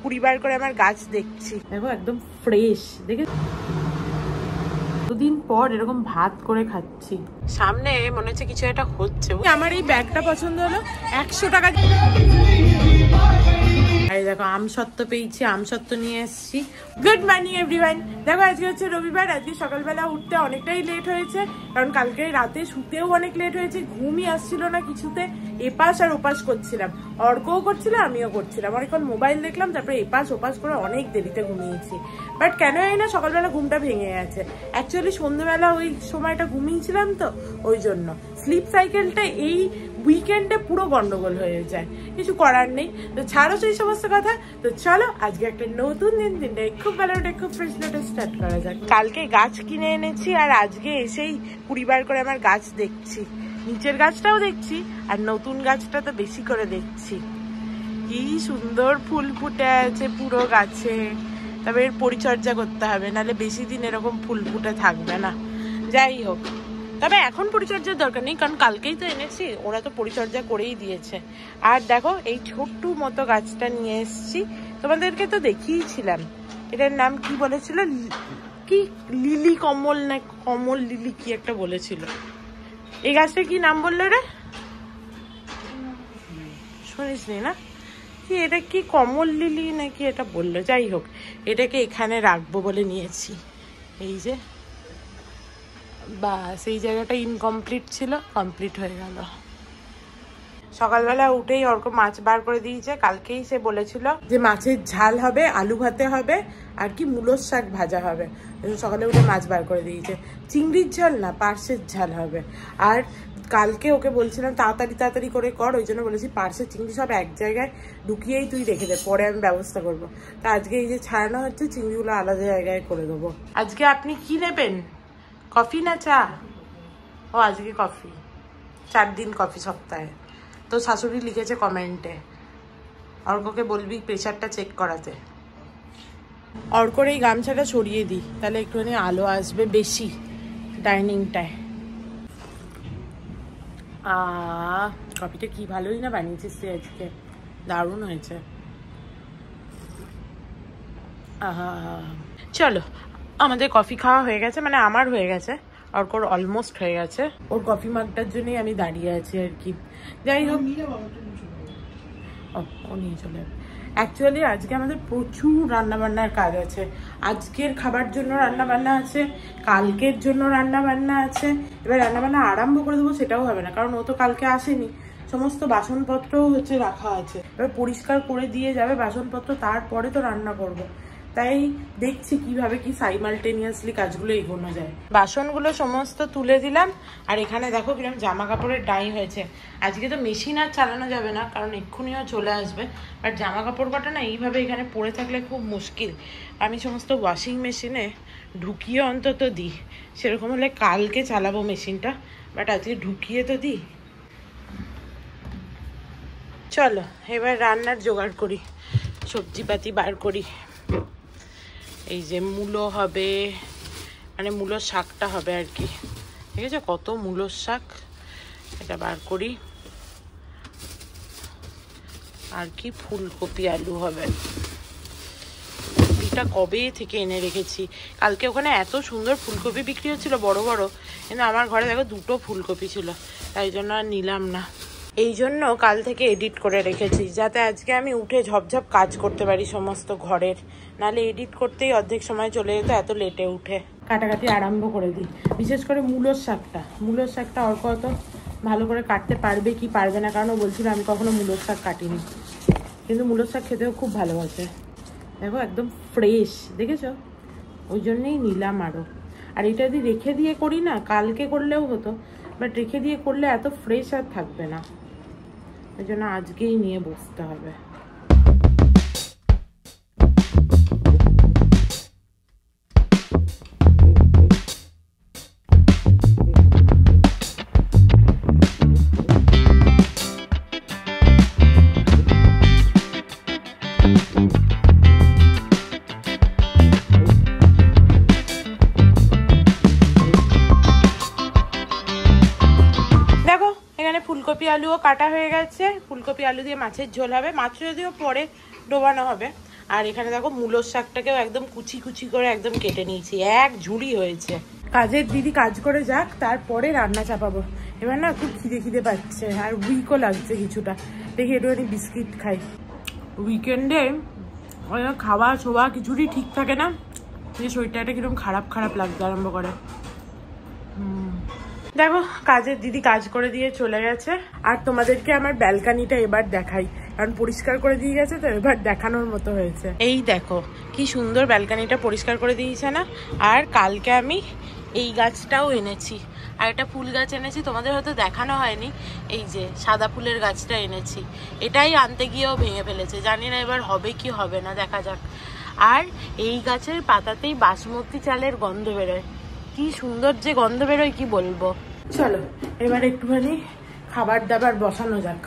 কুড়ি বার করে আমার গাছ দেখছি। দেখো একদম ফ্রেশ, দেখে দুদিন পর এরকম ভাত করে খাচ্ছি। সামনে মনে হচ্ছে কিছু একটা হচ্ছে। আমার এই ব্যাগটা পছন্দ হলো, 100 টাকা। এই দেখো আমসত্ত্ব পেয়েছি, আমসত্ত্ব নিয়ে এসেছি। Good morning everyone. দেখো আজকে হচ্ছে রবিবার। আজকে সকালবেলা উঠতে অনেকটাই লেট হয়েছে, কারণ কালকে রাতে শুতেও অনেক লেট হয়েছে। ঘুমই আসছিল না কিছুতে, এপাশ আর ওপাশ করছিলাম। অর্কও করছিল, আমিও করছিলাম। অনেকক্ষণ মোবাইল দেখলাম, তারপরে এপাশ ওপাশ করে অনেক দেরিতে ঘুমিয়েছি। বাট কেন জানি না সকালবেলা ঘুমটা ভেঙে গেছে। অ্যাকচুয়ালি সন্ধ্যেবেলা ওই সময়টা ঘুমিয়েছিলাম, তো ওই জন্য স্লিপ সাইকেলটা এই উইকেন্ডে পুরো গন্ডগোল হয়ে যায়। কিছু করার নেই, তো ছাড়ো সেই সমস্ত কথা। তো চলো আজকে একটা নতুন দিনটা খুব ভালো, খুব ফ্রেশ নোটে স্টার্ট করা যাক। কালকে গাছ কিনে এনেছি, আর আজকে এসেই 20 বার করে আমার গাছ দেখছি। নিচের গাছটাও দেখছি, আর নতুন গাছটা তো বেশি করে দেখছি। কি সুন্দর ফুল ফুটে আছে পুরো গাছে। তবে এর পরিচর্যা করতে হবে, নাহলে বেশি দিন এরকম ফুল ফুটে থাকবে না। যাই হোক, তবে এখন পরিচর্যার দরকার নেই, কারণ কালকেই তো এনেছি, ওরা তো পরিচর্যা করেই দিয়েছে। আর দেখো এই ছোট্ট মতো গাছটা নিয়ে এসছি, তোমাদেরকে তো দেখিয়েছিলাম। এটার নাম কি বলেছিল, কি লিলি কমল না কমল লিলি কি একটা বলেছিল। এই গাছটা কি নাম বললো রে, শুনিস নি না? কি এটা কি কমল লিলি নাকি এটা বললো। যাই হোক, এটাকে এখানে রাখবো বলে নিয়েছি। এই যে বাস, এই জায়গাটা ইনকমপ্লিট ছিল, কমপ্লিট হয়ে গেল। সকালবেলা উঠেই অর্ক মাছ বার করে দিয়েছে। কালকেই সে বলেছিল যে মাছের ঝাল হবে, আলু ভাতে হবে, আর কি মূলোর শাক ভাজা হবে। সকালে উঠে মাছ বার করে দিয়েছে। চিংড়ির ঝাল না, পার্সের ঝাল হবে। আর কালকে ওকে বলছিলাম তাড়াতাড়ি করে কর, ওই জন্য বলেছি পার্সের চিংড়ি সব এক জায়গায় ঢুকিয়েই তুই রেখে দে, পরে আমি ব্যবস্থা করবো। তা আজকে এই যে ছাড়ানো হচ্ছে, চিংড়িগুলো আলাদা জায়গায় করে দেবো। আজকে আপনি কি নেবেন, কফি না চা? ও আজকে কফি, 4 দিন কফি সপ্তাহে। তো শাশুড়ি লিখেছে কমেন্টে, অর্ককে বলবি প্রেশারটা চেক করাতে। অর্কর এই গামছাটা সরিয়ে দিই, তাহলে একটুখানি আলো আসবে বেশি ডাইনিংটায়। কফিটা কি ভালোই না বানিয়েছিস তুই আজকে, দারুণ হয়েছে। চলো, আমাদের কফি খাওয়া হয়ে গেছে, মানে আমার হয়ে গেছে, অর্কর অলমোস্ট হয়ে গেছে। ওর কফি মাগটার জন্যই আমি দাঁড়িয়ে আছি আর কি। যাই হোক, ও নিয়ে চলে। অ্যাকচুয়ালি আজকে আমাদের প্রচুর রান্নাবান্নার কাজ আছে। আজকের খাবার জন্য রান্নাবান্না আছে, কালকের জন্য রান্নাবান্না আছে। এবার রান্নাবান্না আরম্ভ করে দেবো সেটাও হবে না, কারণ ও তো কালকে আসেনি। সমস্ত বাসনপত্রও হচ্ছে রাখা আছে, এবার পরিষ্কার করে দিয়ে যাবে বাসনপত্র, তারপরে তো রান্না করবো। তাই দেখছি কিভাবে কি সাইমালটেনিয়াসলি কাজগুলো এগোনো যায়। বাসনগুলো সমস্ত তুলে দিলাম, আর এখানে দেখো কিরকম জামা কাপড়ের ডাই হয়েছে। আজকে তো মেশিন আর চালানো যাবে না, কারণ এক্ষুনিও চলে আসবে। বাট জামা কাপড় কটা না এইভাবে এখানে পড়ে থাকলে খুব মুশকিল। আমি সমস্ত ওয়াশিং মেশিনে ঢুকিয়ে অন্তত দিই, সেরকম হলে কালকে চালাবো মেশিনটা, বাট আজকে ঢুকিয়ে তো দিই। চলো এবার রান্নার জোগাড় করি, সবজিপাতি বার করি। এই যে মূলো হবে, মানে মূলোর শাকটা হবে আর কি। ঠিক আছে, কত মূলোর শাক, এটা বার করি। আর কি ফুলকপি আলু হবে। ফুলকপিটা কবে থেকে এনে রেখেছি, কালকে ওখানে এত সুন্দর ফুলকপি বিক্রি হচ্ছিল বড় বড়, কিন্তু আমার ঘরে দেখো 2টো ফুলকপি ছিল, তাই জন্য আর নিলাম না। এই জন্য কাল থেকে এডিট করে রেখেছি, যাতে আজকে আমি উঠে ঝপঝপ কাজ করতে পারি সমস্ত ঘরের। নাহলে এডিট করতেই অর্ধেক সময় চলে যেত এত লেটে উঠে। কাটাকাটি আরম্ভ করে দিই, বিশেষ করে মূলোর শাকটা অর্ক অত ভালো করে কাটতে পারবে কি পারবে না, কারণ ও বলছিল আমি কখনো মূলোর শাক কাটিনি, কিন্তু মূলোর শাক খেতেও খুব ভালোবাসে। দেখো একদম ফ্রেশ, দেখেছো, ওই জন্যেই নিলাম আরও। আর এটা যদি রেখে দিয়ে করি না, কালকে করলেও হতো, বাট রেখে দিয়ে করলে এত ফ্রেশ আর থাকবে না, এই জন্য আজকেই নিয়ে বসতে হবে। ফুলকপি আলুও কাটা হয়ে গেছে, ফুলকপি আলু দিয়ে মাছের ঝোল হবে। মাছ যদিও পরে ডোবানো হবে, আর এখানে দেখো মূলোর শাকটাকেও একদম কুচি কুচি করে একদম কেটে নিয়েছি, এক ঝুড়ি হয়েছে। কাজের দিদি কাজ করে যাক, তারপরে রান্না চাপাবো। এবার না খুব খিদে পাচ্ছে আর উইকও লাগছে কিছুটা, দেখি একটুখানি বিস্কিট খাই। উইকেন্ডে খাওয়া ছোয়া কিছুরই ঠিক থাকে না, যে শরীরটা একটা কিরকম খারাপ লাগতে আরম্ভ করে। দেখো কাজের দিদি কাজ করে দিয়ে চলে গেছে, আর তোমাদেরকে আমার ব্যালকানিটা এবার দেখাই, কারণ পরিষ্কার করে দিয়ে গেছে তো এবার দেখানোর মতো হয়েছে। এই দেখো কি সুন্দর ব্যালকানিটা পরিষ্কার করে দিয়েছে না। আর কালকে আমি এই গাছটাও এনেছি, আর একটা ফুল গাছ এনেছি, তোমাদের হয়তো দেখানো হয়নি। এই যে সাদা ফুলের গাছটা এনেছি, এটাই আনতে গিয়েও ভেঙে ফেলেছে, জানি না এবার হবে কি হবে না, দেখা যাক। আর এই গাছের পাতাতেই বাসমতি চালের গন্ধ বেরোয়, কি সুন্দর যে গন্ধ বেরোয় কি বলবো। চলো এবার একটুখানি খাবার দাবার বসানো যাক।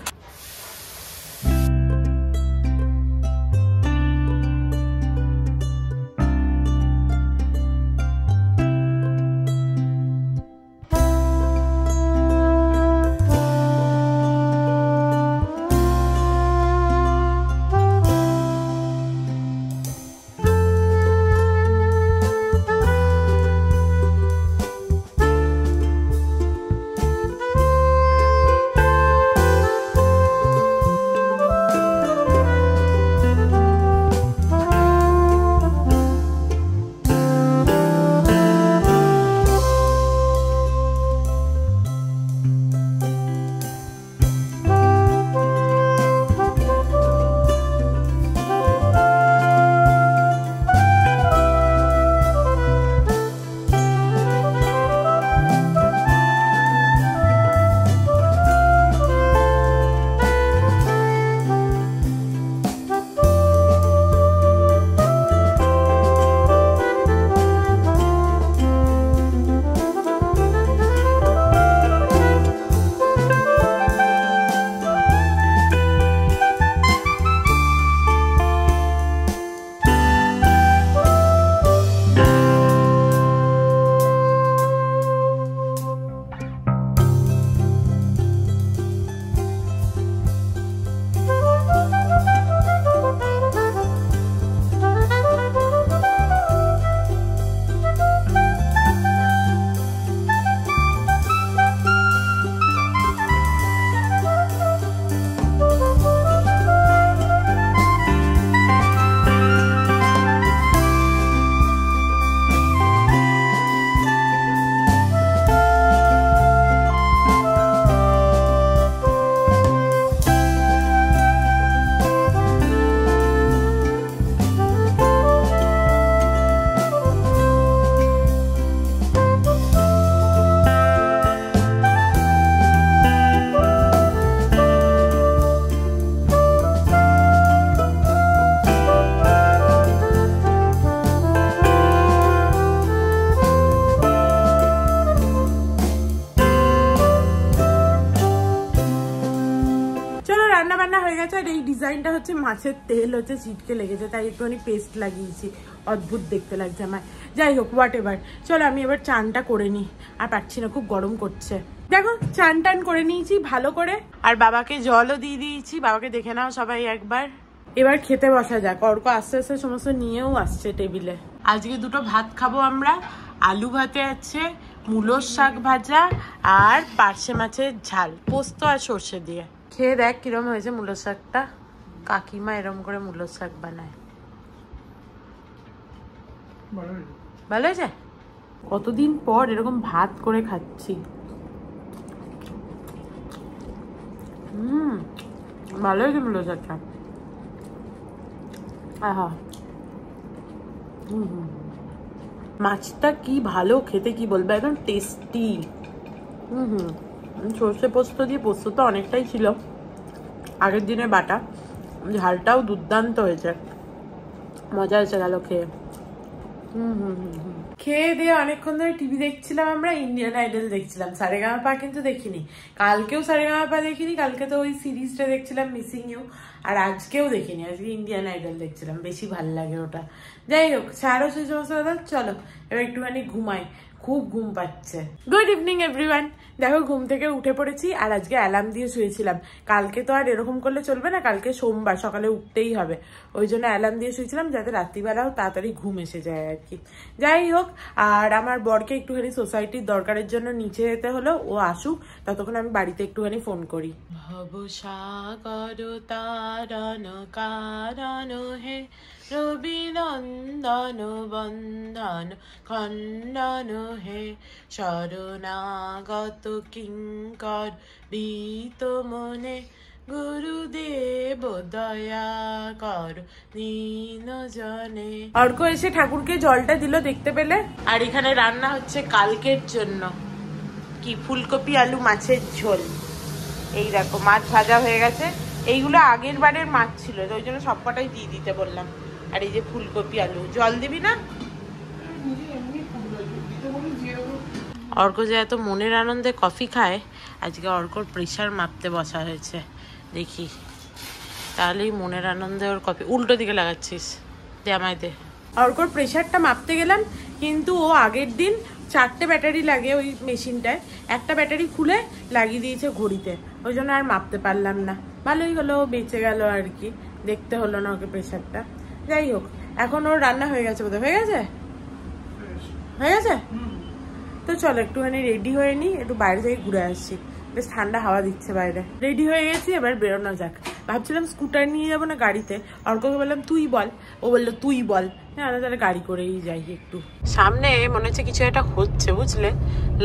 আর এই ডিজাইনটা হচ্ছে মাছের তেল হচ্ছে ছিটকে লেগেছে, তাই একটুখানি পেস্ট লাগিয়েছি, অদ্ভুত দেখতে লাগছে আমার। যাই হোক হোয়াট এভার, চলো আমি এবার চানটা করে নিই, আর পারছি না খুব গরম করছে। দেখো চান টান করে নিয়েছি ভালো করে, আর বাবাকে জলও দিয়ে দিয়েছি, বাবাকে দেখে নাও সবাই একবার। এবার খেতে বসা যাক, অর্ক আস্তে আস্তে সমস্ত নিয়েও আসছে টেবিলে। আজকে দুটো ভাত খাবো আমরা, আলু ভাতে আছে মূলোর শাক ভাজা আর পার্শে মাছের ঝাল, পোস্ত আর সর্ষে দিয়ে। খেয়ে দেখ কিরম হয়েছে মূলোর শাকটা, কাকিমা এরম করে মূলোর শাক বানায়, ভালো হয়েছে। কতদিন পর এরকম ভাত করে খাচ্ছি, ভালো হয়েছে মূলোর শাকটা। আহা মাছটা কি ভালো খেতে, কি বলবো, একদম টেস্টি। সর্ষে পোস্ত দিয়ে, পোস্ত তো অনেকটাই ছিল আগের দিনের বাটা, ঝালটাও দুর্দান্ত হয়েছে, মজা এসে গেল খেয়ে। খেয়ে দিয়ে অনেকক্ষণ ধরে টিভি দেখছিলাম, আমরা ইন্ডিয়ান আইডল দেখছিলাম, সারেগামাপা কিন্তু দেখিনি, কালকেও সারেগামাপা দেখিনি, কালকে তো ওই সিরিজটা দেখছিলাম মিসিং ইউ, আর আজকেও দেখিনি, আজকে ইন্ডিয়ান আইডল দেখছিলাম, বেশি ভাল লাগে ওটা। যাই হোক, ছাড়ো সেই সমস্ত কথা, চলো এবার একটুখানি ঘুমাই, খুব ঘুম পাচ্ছে। Good evening everyone. দেখো ঘুম থেকে উঠে পড়েছি, আর আজকে অ্যালার্ম দিয়ে শুয়েছিলাম। কালকে তো আর এরকম করলে চলবে না, কালকে সোমবার, সকালে উঠতেই হবে, ওই জন্য অ্যালার্ম দিয়ে শুয়েছিলাম যাতে রাত্রিবেলাও তাড়াতাড়ি ঘুম এসে যায় আর কি। যাই হোক, আর আমার বরকে একটুখানি সোসাইটির দরকারের জন্য নিচে যেতে হলো, ও আসুক, ততক্ষণ আমি বাড়িতে একটুখানি ফোন করি। ভবসাগর তারণ কারণ হে রবিনন্দন বন্ধন খণ্ডন হে শরণাগত কিঙ্কর ভীত মনে গুরুদেব দয়া কর নিন জনে। অর্ক এসে ঠাকুরকে জলটা দিল দেখতে পেলে। আর এখানে রান্না হচ্ছে কালকের জন্য, কি ফুলকপি আলু মাছের ঝোল। এই দেখো মাছ ভাজা হয়ে গেছে, এইগুলো আগের বারের মাছ ছিল, ওই জন্য সবকটাই দিয়ে দিতে বললাম। আর এই যে ফুলকপি আলু, জল দিবি না? অর্ক যে এত মনের আনন্দে কফি খায়, আজকে অর্কর প্রেশার মাপতে বসা হয়েছে, দেখি তাহলেই মনের আনন্দে ওর কফি। উল্টো দিকে লাগাচ্ছিস, দে আমায় দে। অর্কর প্রেশারটা মাপতে গেলাম, কিন্তু ও আগের দিন 4টে ব্যাটারি লাগে ওই মেশিনটায়, একটা ব্যাটারি খুলে লাগিয়ে দিয়েছে ঘড়িতে, ওই জন্য আর মাপতে পারলাম না। ভালোই হলো, বেঁচে গেল আর কি, দেখতে হলো না ওকে প্রেশারটা। যাই হোক, এখন ওর রান্না হয়ে গেছে বোধহয়, হয়ে গেছে হয়ে গেছে তো চলো একটুখানি রেডি হয়ে নিই, একটু বাইরে থেকে ঘুরে আসছি, বেশ ঠান্ডা হাওয়া দিচ্ছে বাইরে। রেডি হয়ে গেছি, এবার বেরোনো যাক। ভাবছিলাম স্কুটার নিয়ে যাবো না গাড়িতে, অর্ককে বললাম তুই বল, ও বললো তুই বল, হ্যাঁ তাহলে গাড়ি করেই যাই। একটু সামনে মনে হচ্ছে কিছু একটা হচ্ছে, বুঝলে,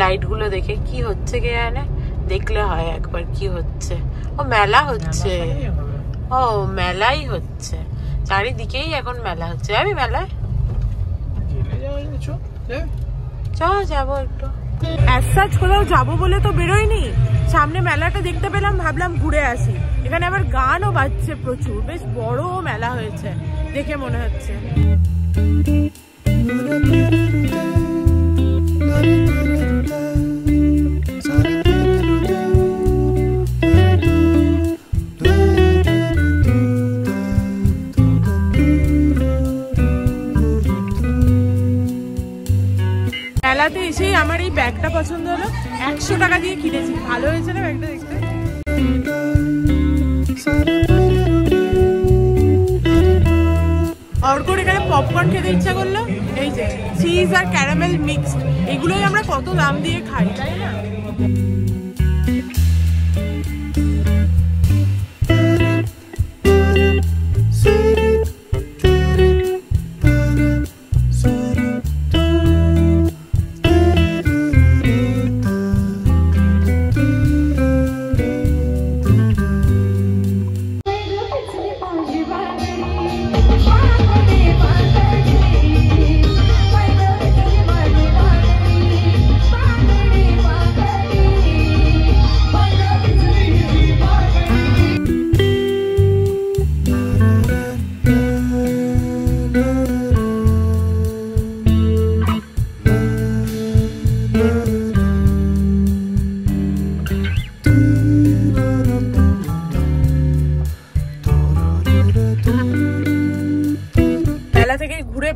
লাইটগুলো দেখে কি হচ্ছে কে জানে, দেখলে হয় একবার কি হচ্ছে। ও মেলা হচ্ছে, ও মেলাই হচ্ছে, চারিদিকেই এখন মেলা হচ্ছে। আমি মেলায় যাবো একটু, অ্যাজ কোথাও যাবো বলে তো বেরোয়নি, সামনে মেলাটা দেখতে পেলাম, ভাবলাম ঘুরে আসি। এখানে আবার গানও বাজছে প্রচুর, বেশ বড় মেলা হয়েছে দেখে মনে হচ্ছে। মেলাতে এসেই আমার এই ব্যাগটা পছন্দ হলো, 100 টাকা দিয়ে কিনেছি। ভালো হয়েছে না ব্যাগটা দেখতে? অর্কর এখানে পপকর্ন খেতে ইচ্ছা করলো, এই যে চিজ আর ক্যারামেল মিক্সড, এগুলোই আমরা কত দাম দিয়ে খাই, তাই না?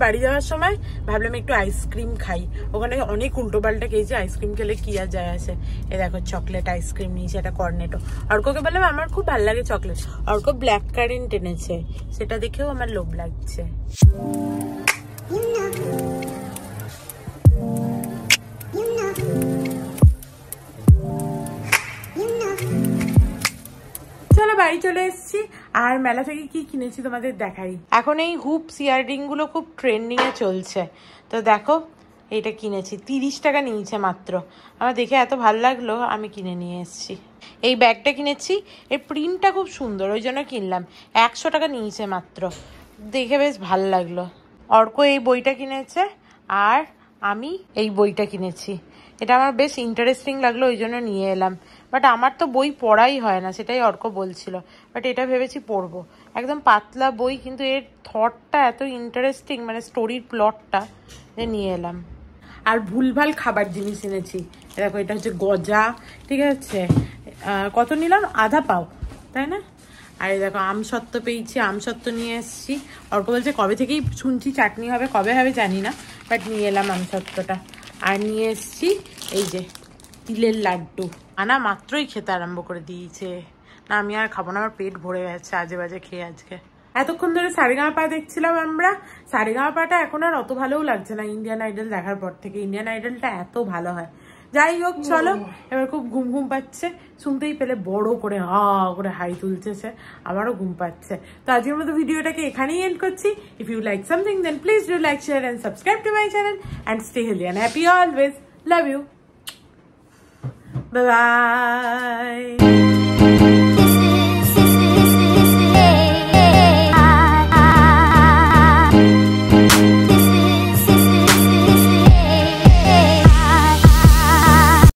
বাড়ি যাওয়ার সময় ভাবলাম একটু আইসক্রিম খাই, ওখানে অনেক উল্টো পাল্টা খেয়েছি, আইসক্রিম খেলে কি আর যায় আসে। এ দেখো চকলেট আইসক্রিম নিয়েছি, একটা কর্নেটো। অর্ককে বললাম আমার খুব ভালো লাগে চকলেট, অর্ক ব্ল্যাক কারেন্ট এনেছে, সেটা দেখেও আমার লোভ লাগছে। চলো বাড়ি চলে এসেছি, আর মেলা থেকে কি কিনেছি তোমাদের দেখাই। এখন এই হুপস ইয়াররিং গুলো খুব ট্রেন্ডিং এ চলছে, তো দেখো এইটা কিনেছি, 30 টাকা নিয়েছে মাত্র। আমার দেখে এত ভালো লাগলো, আমি কিনে নিয়ে এসেছি। এই ব্যাগটা কিনেছি, এর প্রিন্টটা খুব সুন্দর, ওই জন্য কিনলাম। 100 টাকা নিয়েছে মাত্র, দেখে বেশ ভালো লাগলো। অর্ক এই বইটা কিনেছে, আর আমি এই বইটা কিনেছি। এটা আমার বেশ ইন্টারেস্টিং লাগলো, ওই জন্য নিয়ে এলাম। বাট আমার তো বই পড়াই হয় না, সেটাই অর্ক বলছিল, বাট এটা ভেবেছি পড়বো। একদম পাতলা বই, কিন্তু এর থটটা এত ইন্টারেস্টিং, মানে স্টোরির প্লটটা, যে নিয়ে এলাম। আর ভুলভাল খাবার জিনিস এনেছি, দেখো এটা হচ্ছে গজা, ঠিক আছে, কত নিলাম, আধা পাও, তাই না? আর এই দেখো আমসত্ত্ব পেয়েছি, আমসত্ত্ব নিয়ে এসেছি। অর্ক বলছে কবে থেকেই শুনছি চাটনি হবে, কবে হবে জানি না, বাট নিয়ে এলাম আমসত্ত্বটা। আর নিয়ে এসেছি এই যে তিলের লাড্ডু, আনা মাত্রই খেতে আরম্ভ করে দিয়েছে। না আমি আর খাবো না, আমার পেট ভরে গেছে আজে বাজে খেয়ে আজকে। এতক্ষণ ধরে সারেগামাপা দেখছিলাম আমরা। সারেগামাপাটা এখন আর অত ভালোও লাগছে না ইন্ডিয়ান আইডল দেখার পর থেকে। ইন্ডিয়ান আইডলটা এত ভালো হয়। যাই হোক চলো, এবার খুব ঘুম ঘুম পাচ্ছে, শুনতেই পেলে বড় করে হা করে হাই তুলছে সে, আমারও ঘুম পাচ্ছে। তো আজকের মতো ভিডিওটাকে এখানেই এন্ড করছি। If you like something then please do like, share and subscribe to my channel and stay healthy and happy always. Love you, bye by.